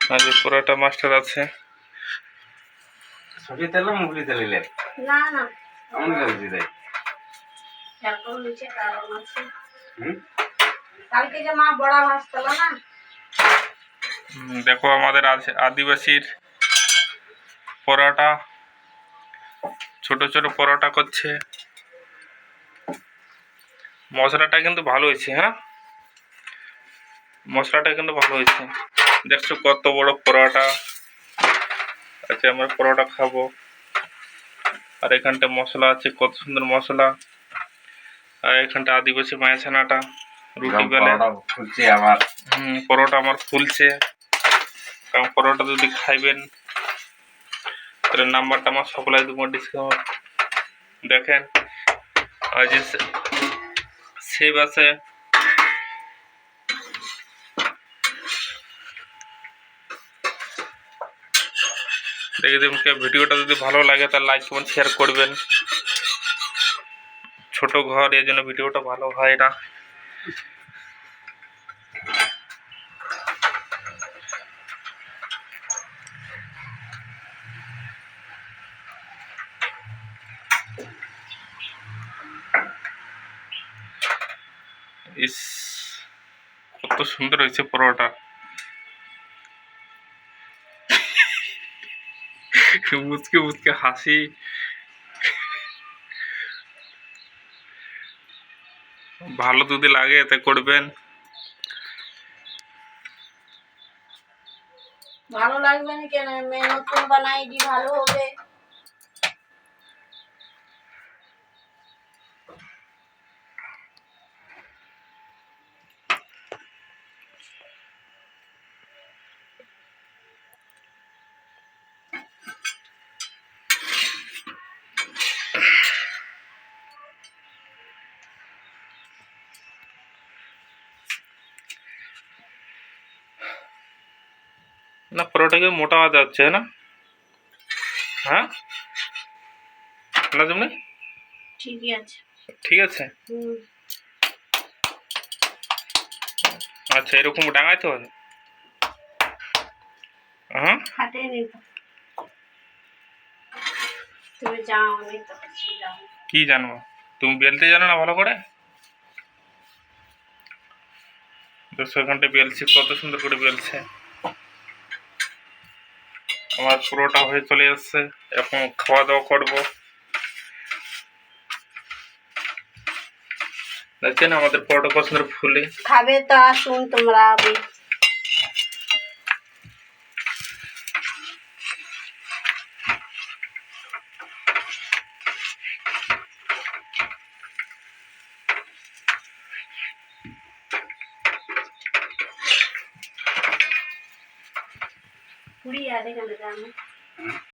আর যে পরোটা মাস্টার আছে সবজি তেল না মুগলি তেল নিলে না না এমন গেছি তাই তারপর নিচে কারণ আছে কালকে যে মা বড়া ভাজছিল না দেখো আমাদের আদিবাসীর পরোটা ছোট ছোট পরোটা করছে মশলাটা কিন্তু ভালো হয়েছে হ্যাঁ মশলাটা কিন্তু ভালো হয়েছে দেখছো কত বড় পরোটা আচ্ছা আমরা পরোটা খাবো আর এখানটা মশলা আছে কত সুন্দর মশলা আর এখানটা আদিবাসী মায়ের ছানাটা রুটি বেলে ফুলছে আবার পরোটা আমার ফুলছে কারণ পরোটা যদি খাইবেন তাহলে নাম্বারটা আমার সকলাই দেবো ডিসকাউন্ট দেখেন আর যে সেভ আছে দেখে দেবেন ভিডিওটা যদি ভালো লাগে তাহলে লাইক কমেন্ট শেয়ার করবেন ছোট ঘর এর জন্য ভিডিওটা ভালো হয় না ইস কত সুন্দর হয়েছে পরোটা মুচকে মুচকে হাসি ভালো যদি লাগে তা করবেন ভালো লাগবে না কেন নতুন বানাই দি ভালো হবে না পরোটাকে মোটা হওয়া যাচ্ছে না হ্যাঁ না তুমি ঠিকই আছে ঠিক আছে আচ্ছা এরকম ডাঙাইতে হবে হ্যাঁ খাটে নি তো তুমি যাও আমি তো যাও কি জানবো তুমি বেলতে জানো না ভালো করে দেখো এখানটা বেলছি কত সুন্দর করে বেলছে আমার পুরোটা হয়ে চলে এসছে এখন খাওয়া দাওয়া করবো দেখছেন আমাদের পরোটা কত সুন্দর ফুলে খাবে তো আসুন তোমরা পুরি আধে ঘন্টা